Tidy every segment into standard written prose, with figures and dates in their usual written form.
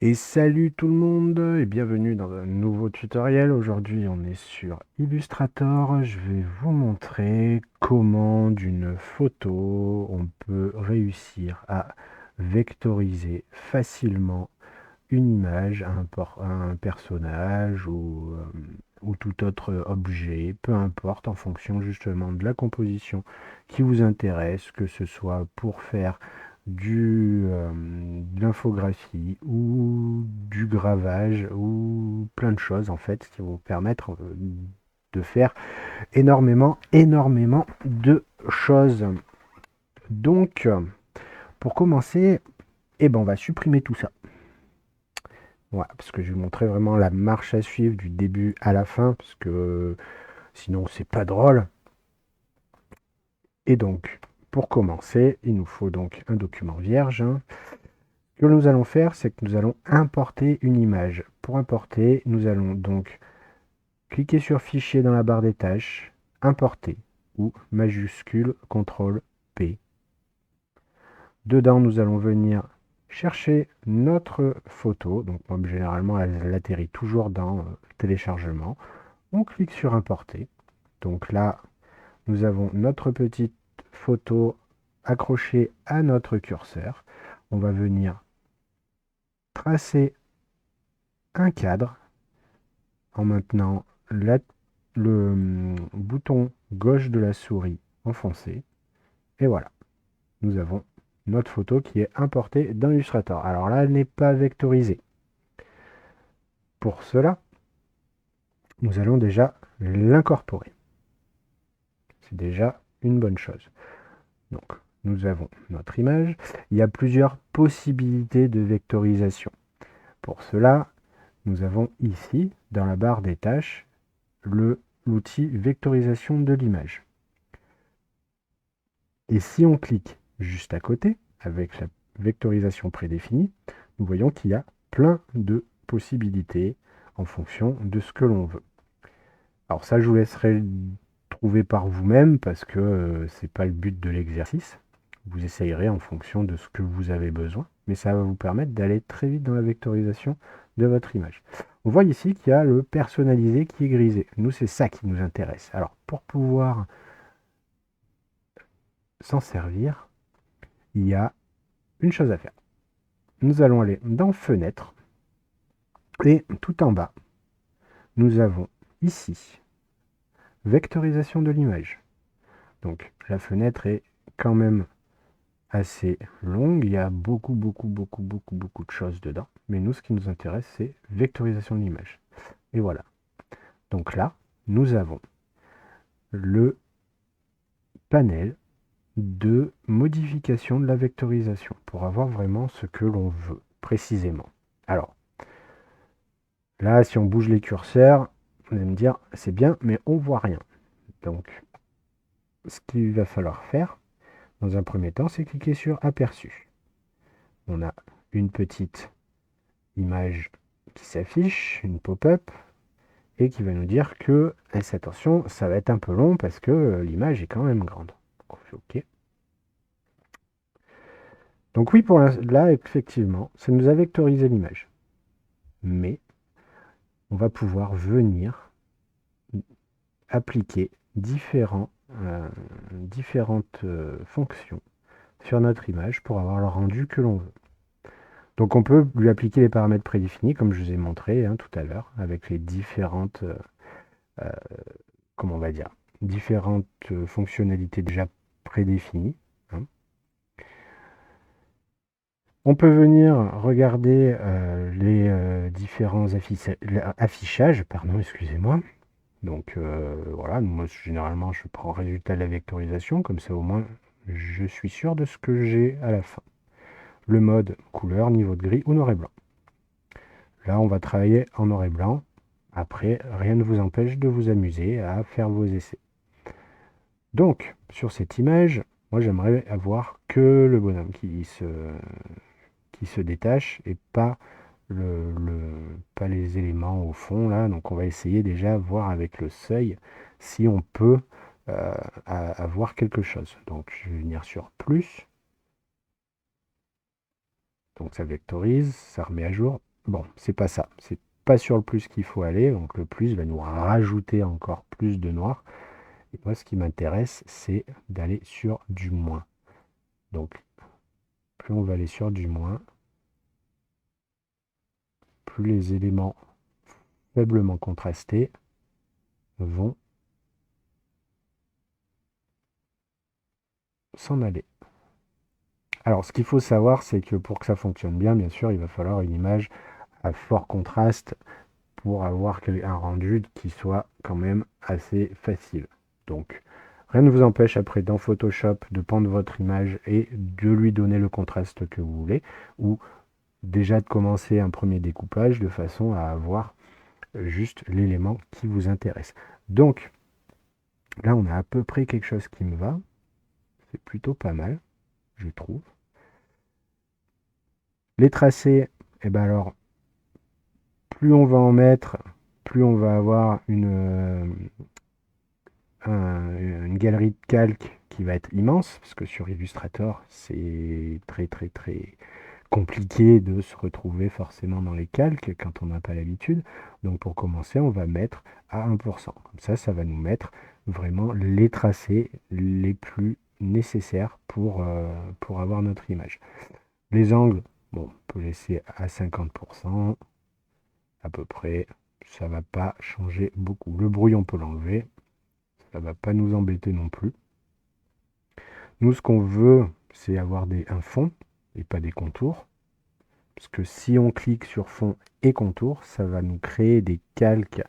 Et salut tout le monde et bienvenue dans un nouveau tutoriel. Aujourd'hui on est sur Illustrator. Je vais vous montrer comment d'une photo on peut réussir à vectoriser facilement une image, un personnage ou tout autre objet, peu importe, en fonction justement de la composition qui vous intéresse, que ce soit pour faire de l'infographie ou du gravage ou plein de choses en fait qui vont vous permettre de faire énormément de choses. Donc, pour commencer, on va supprimer tout ça. Ouais, parce que je vais vous montrer vraiment la marche à suivre du début à la fin, parce que sinon c'est pas drôle. Et donc, pour commencer, il nous faut donc un document vierge. Ce que nous allons faire, c'est que nous allons importer une image. Pour importer, nous allons donc cliquer sur Fichier dans la barre des tâches, Importer, ou majuscule CTRL P. Dedans, nous allons venir chercher notre photo. Donc, moi, généralement, elle atterrit toujours dans téléchargement. On clique sur Importer. Donc là, nous avons notre petite photo accrochée à notre curseur. On va venir tracer un cadre en maintenant le bouton gauche de la souris enfoncé. Et voilà, nous avons notre photo qui est importée dans Illustrator. Alors là, elle n'est pas vectorisée. Pour cela, nous allons déjà l'incorporer. C'est déjà une bonne chose. Donc, nous avons notre image. Il y a plusieurs possibilités de vectorisation. Pour cela, nous avons ici, dans la barre des tâches, l'outil vectorisation de l'image. Et si on clique juste à côté, avec la vectorisation prédéfinie, nous voyons qu'il y a plein de possibilités en fonction de ce que l'on veut. Alors ça, je vous laisserai trouver par vous-même parce que c'est pas le but de l'exercice. Vous essayerez en fonction de ce que vous avez besoin, mais ça va vous permettre d'aller très vite dans la vectorisation de votre image. On voit ici qu'il y a le personnalisé qui est grisé. Nous, c'est ça qui nous intéresse. Alors, pour pouvoir s'en servir, il y a une chose à faire. Nous allons aller dans Fenêtre et tout en bas, nous avons ici Vectorisation de l'image. Donc, la fenêtre est quand même assez longue. Il y a beaucoup de choses dedans. Mais nous, ce qui nous intéresse, c'est vectorisation de l'image. Et voilà. Donc là, nous avons le panel de modification de la vectorisation pour avoir vraiment ce que l'on veut précisément. Alors, là, si on bouge les curseurs, vous allez me dire, c'est bien, mais on voit rien. Donc, ce qu'il va falloir faire, dans un premier temps, c'est cliquer sur Aperçu. On a une petite image qui s'affiche, une pop-up, et qui va nous dire que, attention, ça va être un peu long parce que l'image est quand même grande. Donc on fait OK. Donc oui, pour là, effectivement, ça nous a vectorisé l'image. Mais on va pouvoir venir appliquer différentes fonctions sur notre image pour avoir le rendu que l'on veut. Donc on peut lui appliquer les paramètres prédéfinis, comme je vous ai montré tout à l'heure, avec les euh, comment on va dire, différentes fonctionnalités déjà prédéfinies. Hein. On peut venir regarder les différents affichages, pardon, excusez-moi. Donc voilà, moi généralement je prends le résultat de la vectorisation, comme ça au moins je suis sûr de ce que j'ai à la fin. Le mode couleur, niveau de gris ou noir et blanc. Là on va travailler en noir et blanc. Après, rien ne vous empêche de vous amuser à faire vos essais. Donc, sur cette image, moi j'aimerais avoir que le bonhomme qui se détache et pas, pas les éléments au fond là. Donc on va essayer déjà voir avec le seuil si on peut avoir quelque chose. Donc je vais venir sur plus. Donc ça vectorise, ça remet à jour. bon, c'est pas ça. C'est pas sur le plus qu'il faut aller. Donc le plus va nous rajouter encore plus de noir. Et moi, ce qui m'intéresse, c'est d'aller sur du moins. Donc, plus on va aller sur du moins, plus les éléments faiblement contrastés vont s'en aller. Alors, ce qu'il faut savoir, c'est que pour que ça fonctionne bien sûr, il va falloir une image à fort contraste pour avoir un rendu qui soit quand même assez facile. Donc, rien ne vous empêche après dans Photoshop de prendre votre image et de lui donner le contraste que vous voulez, ou déjà de commencer un premier découpage de façon à avoir juste l'élément qui vous intéresse. Donc, là, on a à peu près quelque chose qui me va. C'est plutôt pas mal, je trouve. Les tracés, eh ben alors, plus on va en mettre, plus on va avoir une galerie de calques qui va être immense, parce que sur Illustrator, c'est très très très compliqué de se retrouver forcément dans les calques quand on n'a pas l'habitude. Donc pour commencer, on va mettre à 1%. Comme ça va nous mettre vraiment les tracés les plus nécessaires pour avoir notre image. Les angles, bon, on peut laisser à 50% à peu près. Ça va pas changer beaucoup. Le bruit, on peut l'enlever. Ça va pas nous embêter non plus. Nous, ce qu'on veut, c'est avoir un fond et pas des contours. Parce que si on clique sur fond et contour, ça va nous créer des calques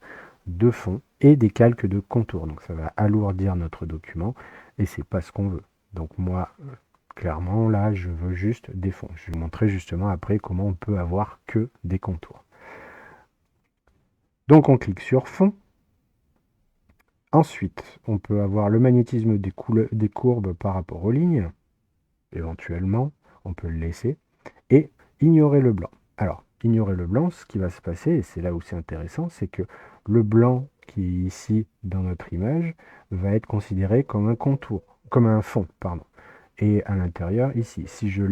de fond et des calques de contour. Donc ça va alourdir notre document et c'est pas ce qu'on veut. Donc moi, clairement, là, je veux juste des fonds. Je vais vous montrer justement après comment on peut avoir que des contours. Donc on clique sur fond. Ensuite, on peut avoir le magnétisme des courbes par rapport aux lignes. Éventuellement, on peut le laisser. Et ignorer le blanc. Alors, ignorer le blanc, ce qui va se passer, et c'est là où c'est intéressant, c'est que le blanc qui est ici dans notre image va être considéré comme un contour, comme un fond, pardon. Et à l'intérieur, ici, si je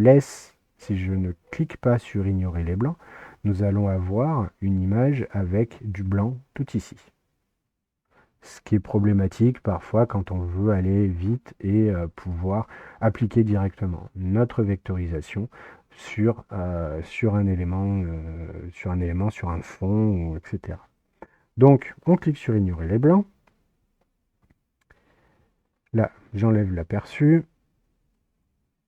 ne clique pas sur ignorer les blancs, nous allons avoir une image avec du blanc tout ici. Ce qui est problématique parfois quand on veut aller vite et pouvoir appliquer directement notre vectorisation sur un élément, sur un fond, etc. Donc, on clique sur ignorer les blancs. Là, j'enlève l'aperçu.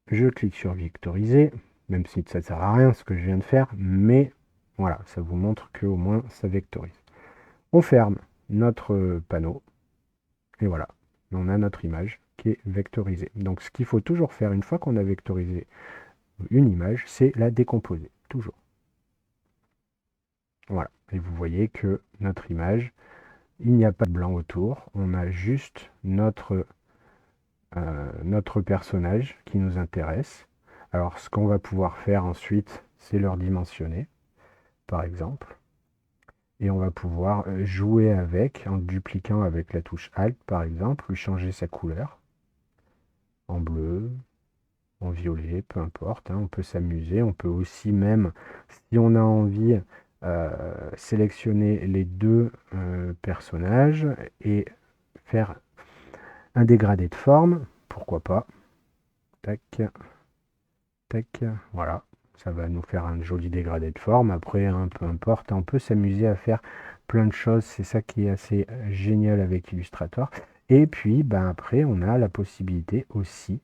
Je clique sur vectoriser, même si ça ne sert à rien ce que je viens de faire, mais voilà, ça vous montre qu'au moins ça vectorise. On ferme notre panneau. Et voilà, on a notre image qui est vectorisée. Donc ce qu'il faut toujours faire une fois qu'on a vectorisé une image, c'est la décomposer, toujours. Voilà, et vous voyez que notre image, il n'y a pas de blanc autour, on a juste notre personnage qui nous intéresse. Alors ce qu'on va pouvoir faire ensuite, c'est leur dimensionner, par exemple. Et on va pouvoir jouer avec, en dupliquant avec la touche Alt, par exemple, lui changer sa couleur en bleu, en violet, peu importe, hein, on peut s'amuser. On peut aussi même, si on a envie, sélectionner les deux personnages et faire un dégradé de forme, pourquoi pas. Tac, tac, voilà. Ça va nous faire un joli dégradé de forme. Après, hein, peu importe, on peut s'amuser à faire plein de choses. C'est ça qui est assez génial avec Illustrator. Et puis, ben, après, on a la possibilité aussi,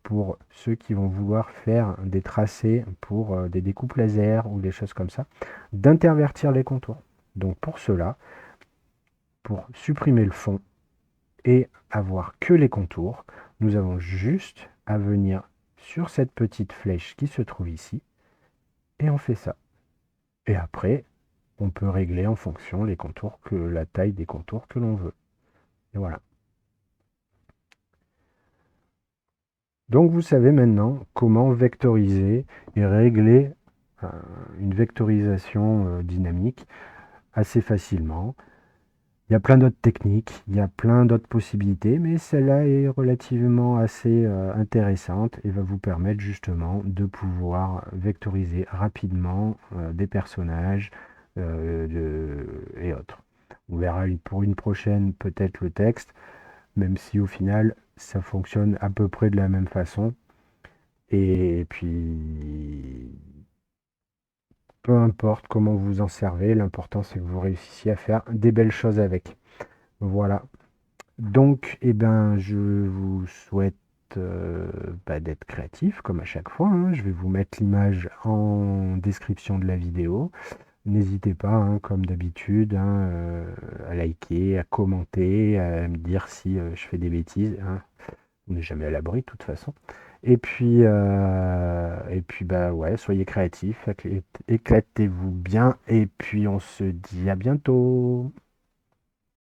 pour ceux qui vont vouloir faire des tracés pour des découpes laser ou des choses comme ça, d'intervertir les contours. Donc pour cela, pour supprimer le fond et avoir que les contours, nous avons juste à venir sur cette petite flèche qui se trouve ici et on fait ça. Et après, on peut régler en fonction les contours la taille des contours que l'on veut. Et voilà. Donc vous savez maintenant comment vectoriser et régler une vectorisation dynamique assez facilement. Il y a plein d'autres techniques, il y a plein d'autres possibilités, mais celle-là est relativement assez intéressante et va vous permettre justement de pouvoir vectoriser rapidement des personnages et autres. On verra pour une prochaine peut-être le texte, même si au final ça fonctionne à peu près de la même façon. Et puis, peu importe comment vous en servez, l'important c'est que vous réussissiez à faire des belles choses avec. Voilà. Donc, eh ben, je vous souhaite d'être créatif, comme à chaque fois, hein. Je vais vous mettre l'image en description de la vidéo. N'hésitez pas, hein, comme d'habitude, hein, à liker, à commenter, à me dire si je fais des bêtises, hein. On n'est jamais à l'abri de toute façon. Et puis bah ouais, soyez créatifs, éclatez-vous bien, et puis on se dit à bientôt.